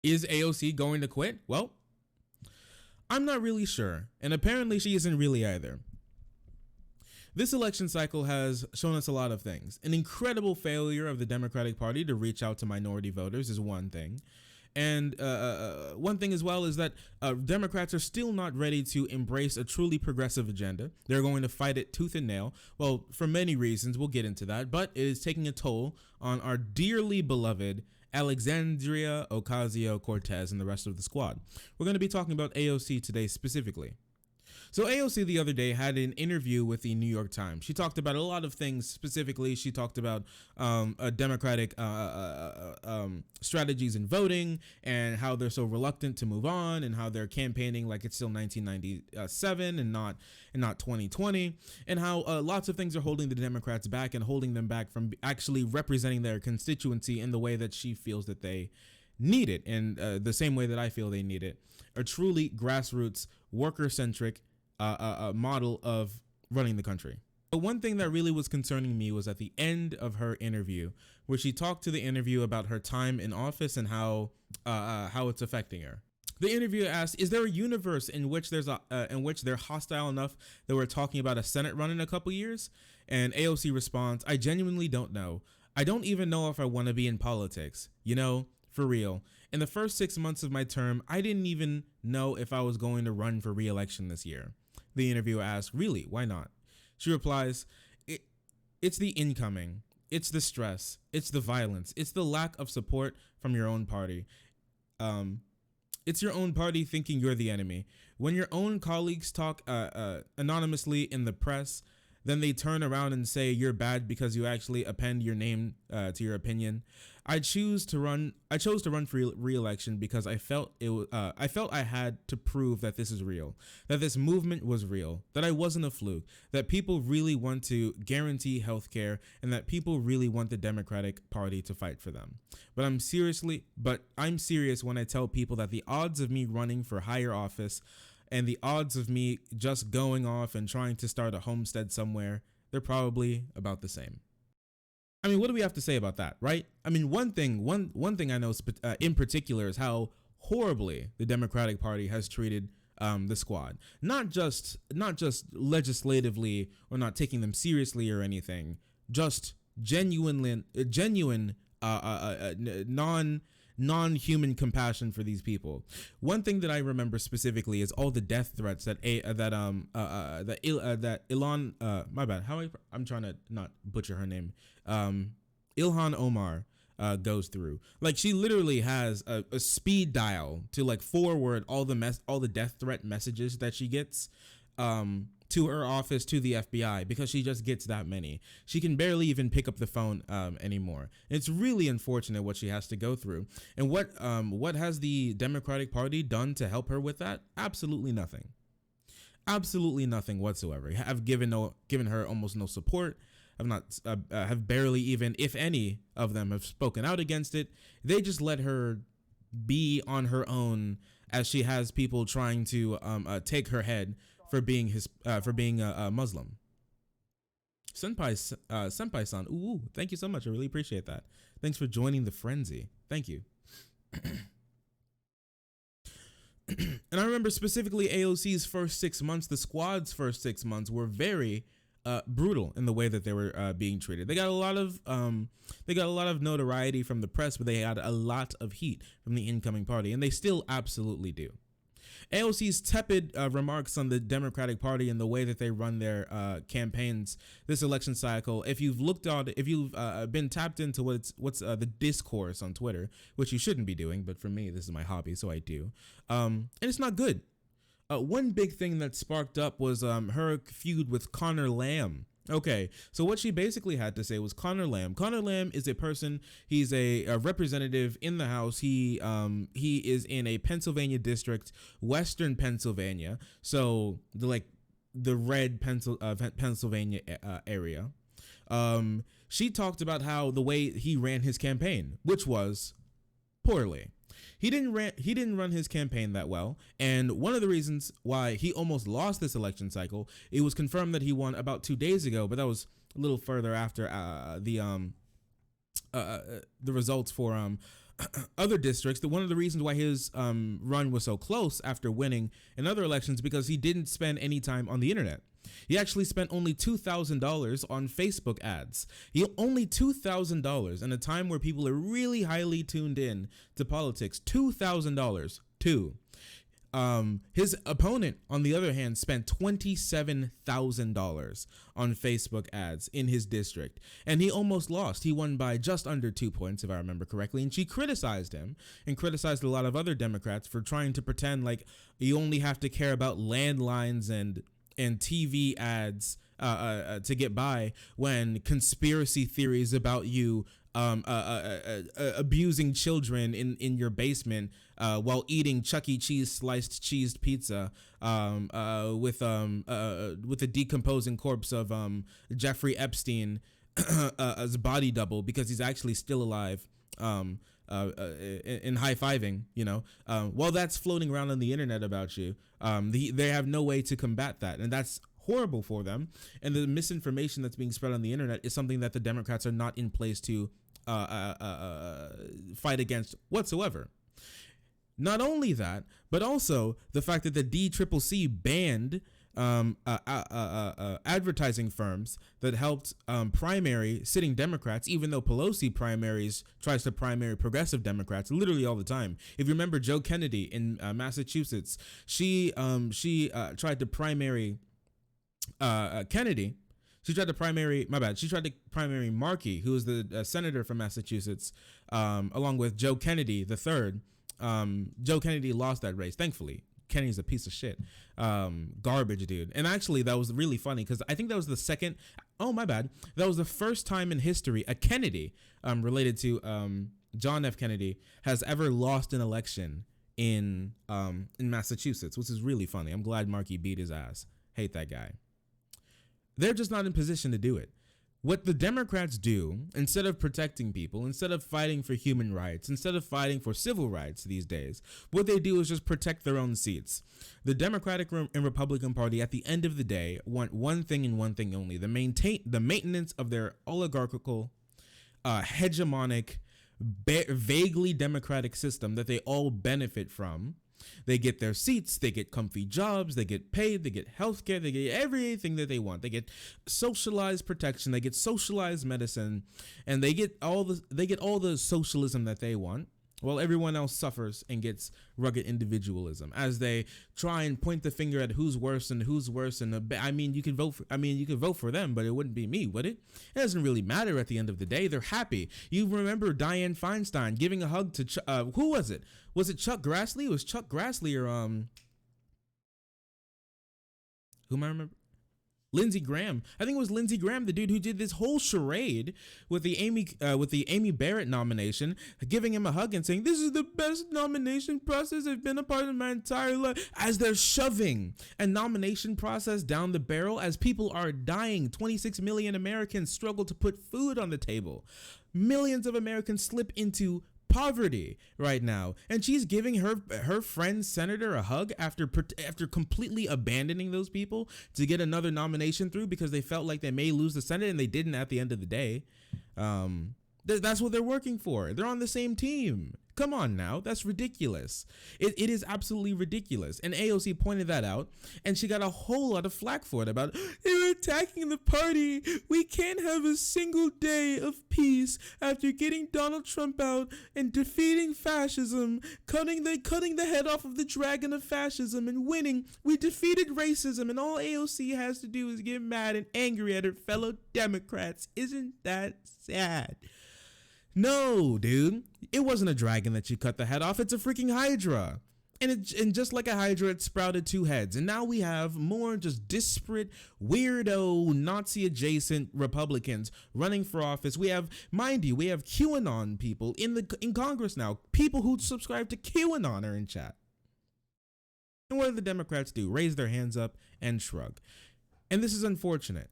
Is AOC going to quit? Well, I'm not really sure, and apparently she isn't really either. This election cycle has shown us a lot of things. An incredible failure of the Democratic Party to reach out to minority voters is one thing. And one thing as well is that Democrats are still not ready to embrace a truly progressive agenda. They're going to fight it tooth and nail. Well, for many reasons, we'll get into that, but it is taking a toll on our dearly beloved Alexandria Ocasio-Cortez and the rest of the squad. We're going to be talking about AOC today specifically. So AOC the other day had an interview with the New York Times. She talked about a lot of things. Specifically, she talked about Democratic strategies in voting and how they're so reluctant to move on and how they're campaigning like it's still 1997 and not 2020, and how lots of things are holding the Democrats back and holding them back from actually representing their constituency in the way that she feels that they need it, and the same way that I feel they need it. A truly grassroots, worker-centric model of running the country. But one thing that really was concerning me was at the end of her interview, where she talked to the interview about her time in office and how it's affecting her. The interviewer asked, "Is there a universe in which they're hostile enough that we're talking about a Senate run in a couple years?" And AOC responds, "I genuinely don't know. I don't even know if I want to be in politics. You know, for real. In the first 6 months of my term, I didn't even know if I was going to run for re-election this year." The interviewer asks, "Really? Why not?" She replies, It's the incoming. It's the stress. It's the violence. It's the lack of support from your own party. It's your own party thinking you're the enemy. When your own colleagues talk anonymously in the press, then they turn around and say you're bad because you actually append your name to your opinion. I chose to run for re-election because I felt I had to prove that this is real, that this movement was real, that I wasn't a fluke, that people really want to guarantee healthcare, and that people really want the Democratic Party to fight for them. But I'm serious when I tell people that the odds of me running for higher office and the odds of me just going off and trying to start a homestead somewhere, they're probably about the same. I mean, what do we have to say about that, right? I mean, one thing I know in particular is how horribly the Democratic Party has treated the squad. Not just legislatively or not taking them seriously or anything, just genuine non-human compassion for these people. One thing that I remember specifically is all the death threats that Ilhan my bad, I'm trying to not butcher her name, Ilhan Omar goes through. Like, she literally has a speed dial to like forward all the death threat messages that she gets to her office, to the FBI, because she just gets that many. She can barely even pick up the phone anymore. It's really unfortunate what she has to go through. And what has the Democratic Party done to help her with that? Absolutely nothing. Absolutely nothing whatsoever. Have given her almost no support. Have barely even, if any of them, have spoken out against it. They just let her be on her own as she has people trying to take her head for being a Muslim. Senpai-san, ooh, thank you so much. I really appreciate that. Thanks for joining the frenzy. Thank you. And I remember specifically AOC's first 6 months, the squad's first 6 months were very brutal in the way that they were being treated. They got a lot of notoriety from the press, but they had a lot of heat from the incoming party, and they still absolutely do. AOC's tepid remarks on the Democratic Party and the way that they run their campaigns this election cycle. If you've been tapped into what's the discourse on Twitter, which you shouldn't be doing, but for me, this is my hobby, so I do. And it's not good. One big thing that sparked up was her feud with Connor Lamb. Okay, so what she basically had to say was Connor Lamb. Connor Lamb is a person. He's a representative in the House. He is in a Pennsylvania district, Western Pennsylvania. So the red Pennsylvania area. She talked about how the way he ran his campaign, which was poorly. He didn't run his campaign that well, and one of the reasons why he almost lost this election cycle, it was confirmed that he won about 2 days ago, but that was a little further after the results for other districts, that one of the reasons why his run was so close after winning in other elections, because he didn't spend any time on the internet. He actually spent only $2,000 on Facebook ads. Only $2,000 in a time where people are really highly tuned in to politics. $2,000. His opponent, on the other hand, spent $27,000 on Facebook ads in his district, and he almost lost. He won by just under 2 points, if I remember correctly, and she criticized him and criticized a lot of other Democrats for trying to pretend like you only have to care about landlines and TV ads to get by, when conspiracy theories about you abusing children in your basement while eating Chuck E. Cheese sliced cheese pizza with the decomposing corpse of Jeffrey Epstein as a body double, because he's actually still alive, in high-fiving, while that's floating around on the internet about you. They have no way to combat that, and that's horrible for them. And the misinformation that's being spread on the internet is something that the Democrats are not in place to fight against whatsoever. Not only that, but also the fact that the DCCC banned advertising firms that helped primary sitting Democrats, even though Pelosi tries to primary progressive Democrats literally all the time. If you remember Joe Kennedy in Massachusetts, she tried to primary Kennedy. She tried to primary Markey, who was the senator from Massachusetts, along with Joe Kennedy the third. Joe Kennedy lost that race, thankfully. Kennedy's a piece of shit, garbage dude. And actually, that was really funny, because I think that was that was the first time in history a Kennedy related to John F. Kennedy has ever lost an election in Massachusetts, which is really funny. I'm glad Markey beat his ass. Hate that guy. They're just not in position to do it. What the Democrats do, instead of protecting people, instead of fighting for human rights, instead of fighting for civil rights these days, what they do is just protect their own seats. The Democratic and Republican Party, at the end of the day, want one thing and one thing only: the maintenance of their oligarchical, hegemonic, vaguely democratic system that they all benefit from. They get their seats, they get comfy jobs, they get paid, they get healthcare, they get everything that they want. They get socialized protection, they get socialized medicine, and they get all the socialism that they want, while everyone else suffers and gets rugged individualism as they try and point the finger at who's worse. And you could vote for them, but it wouldn't be me, would it? It doesn't really matter at the end of the day. They're happy. You remember Dianne Feinstein giving a hug to who was it? Was it Chuck Grassley? It was Chuck Grassley or who am I remember? Lindsey Graham. I think it was Lindsey Graham, the dude who did this whole charade with the Amy Barrett nomination, giving him a hug and saying, "This is the best nomination process I've been a part of my entire life," as they're shoving a nomination process down the barrel as people are dying. 26 million Americans struggle to put food on the table. Millions of Americans slip into poverty right now, and she's giving her friend senator a hug after completely abandoning those people to get another nomination through because they felt like they may lose the Senate, and they didn't at the end of the day. That's what they're working for. They're on the same team. Come on now, that's ridiculous. It is absolutely ridiculous. And AOC pointed that out, and she got a whole lot of flack for it about, they were attacking the party. We can't have a single day of peace after getting Donald Trump out and defeating fascism, cutting the head off of the dragon of fascism and winning. We defeated racism, and all AOC has to do is get mad and angry at her fellow Democrats. Isn't that sad? No, dude, it wasn't a dragon that you cut the head off. It's a freaking Hydra. And just like a Hydra, it sprouted two heads. And now we have more just disparate, weirdo, Nazi-adjacent Republicans running for office. We have, mind you, we have QAnon people in Congress now. People who subscribe to QAnon are in chat. And what do the Democrats do? Raise their hands up and shrug. And this is unfortunate.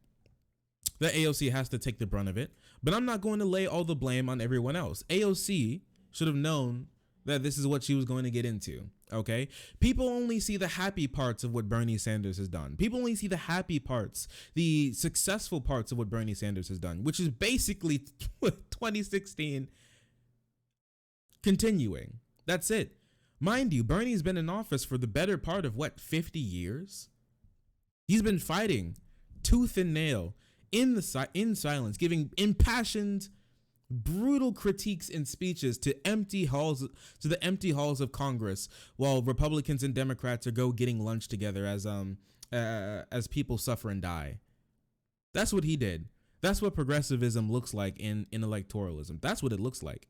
The AOC has to take the brunt of it, but I'm not going to lay all the blame on everyone else. AOC should have known that this is what she was going to get into, okay? People only see the happy parts of what Bernie Sanders has done. People only see the happy parts, the successful parts of what Bernie Sanders has done, which is basically 2016 continuing. That's it. Mind you, Bernie's been in office for the better part of 50 years? He's been fighting tooth and nail in silence, giving impassioned, brutal critiques and speeches to the empty halls of Congress, while Republicans and Democrats are getting lunch together as people suffer and die. That's what he did. That's what progressivism looks like in electoralism. That's what it looks like.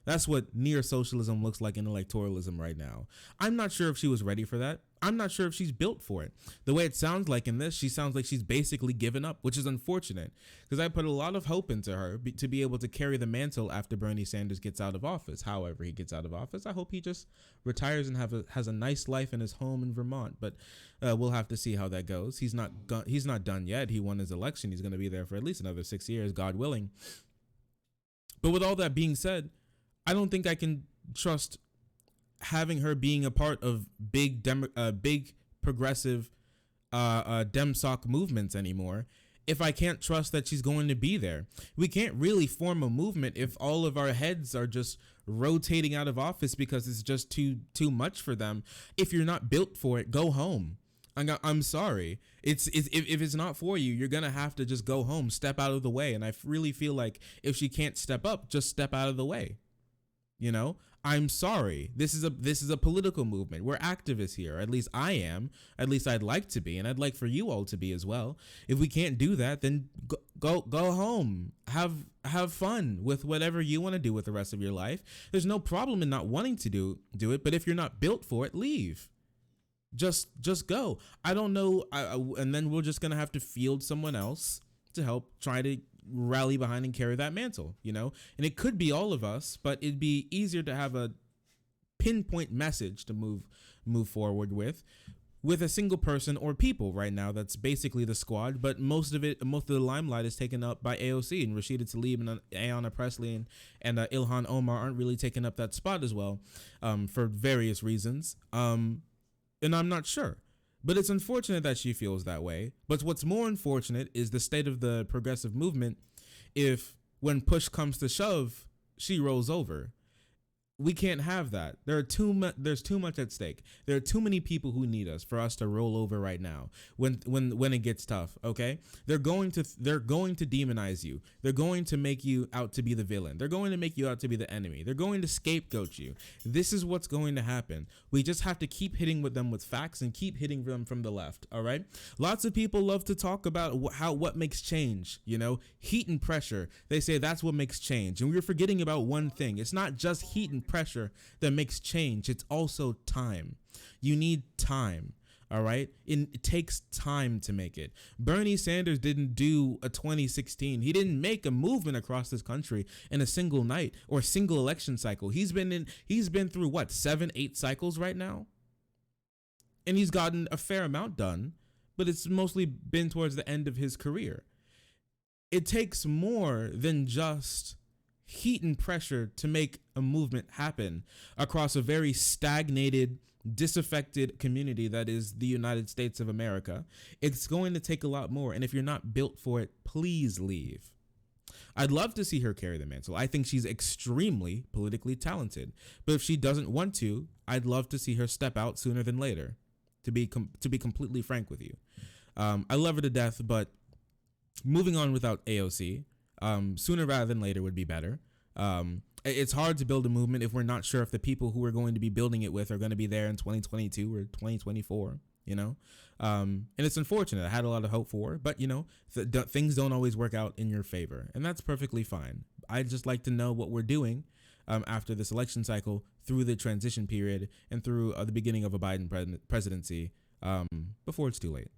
That's what near socialism looks like in electoralism right now. I'm not sure if she was ready for that. I'm not sure if she's built for it. The way it sounds like in this, she sounds like she's basically given up, which is unfortunate, because I put a lot of hope into her to be able to carry the mantle after Bernie Sanders gets out of office. However he gets out of office, I hope he just retires and has a nice life in his home in Vermont. But we'll have to see how that goes. He's not done yet. He won his election. He's going to be there for at least another 6 years, God willing. But with all that being said, I don't think I can trust having her being a part of big progressive DemSoc movements anymore if I can't trust that she's going to be there. We can't really form a movement if all of our heads are just rotating out of office because it's just too much for them. If you're not built for it, go home. I'm sorry. If it's not for you, you're gonna have to just go home, step out of the way. And I really feel like if she can't step up, just step out of the way. You know, I'm sorry. This is a political movement. We're activists here. At least I am. At least I'd like to be, and I'd like for you all to be as well. If we can't do that, then go home. Have fun with whatever you want to do with the rest of your life. There's no problem in not wanting to do it, but if you're not built for it, leave. Just go. I don't know, and then we're just gonna have to field someone else to help try to rally behind and carry that mantle, you know? And it could be all of us, but it'd be easier to have a pinpoint message to move forward with a single person or people right now. That's basically the squad, but most of the limelight is taken up by AOC, and Rashida Tlaib and Ayanna Pressley and Ilhan Omar aren't really taking up that spot as well, for various reasons. And I'm not sure. But it's unfortunate that she feels that way. But what's more unfortunate is the state of the progressive movement if, when push comes to shove, she rolls over. We can't have that. There's too much at stake. There are too many people who need us for us to roll over right now when it gets tough, okay? They're going to demonize you. They're going to make you out to be the villain. They're going to make you out to be the enemy. They're going to scapegoat you. This is what's going to happen. We just have to keep hitting them with facts and keep hitting them from the left, all right? Lots of people love to talk about what makes change, you know? Heat and pressure. They say that's what makes change. And we're forgetting about one thing. It's not just heat and pressure that makes change. It's also time. You need time. All right. It takes time to make it. Bernie Sanders didn't do a 2016. He didn't make a movement across this country in a single night or single election cycle. He's been through 7-8 cycles right now. And he's gotten a fair amount done, but it's mostly been towards the end of his career. It takes more than just heat and pressure to make a movement happen across a very stagnated, disaffected community that is the United States of America. It's going to take a lot more. And if you're not built for it, please leave. I'd love to see her carry the mantle. I think she's extremely politically talented. But if she doesn't want to, I'd love to see her step out sooner than later, to be completely frank with you. I love her to death, but moving on without AOC, sooner rather than later would be better. It's hard to build a movement if we're not sure if the people who we're going to be building it with are going to be there in 2022 or 2024, you know? And it's unfortunate. I had a lot of hope for her, but, you know, things don't always work out in your favor, and that's perfectly fine. I'd just like to know what we're doing after this election cycle, through the transition period, and through the beginning of a Biden presidency, before it's too late.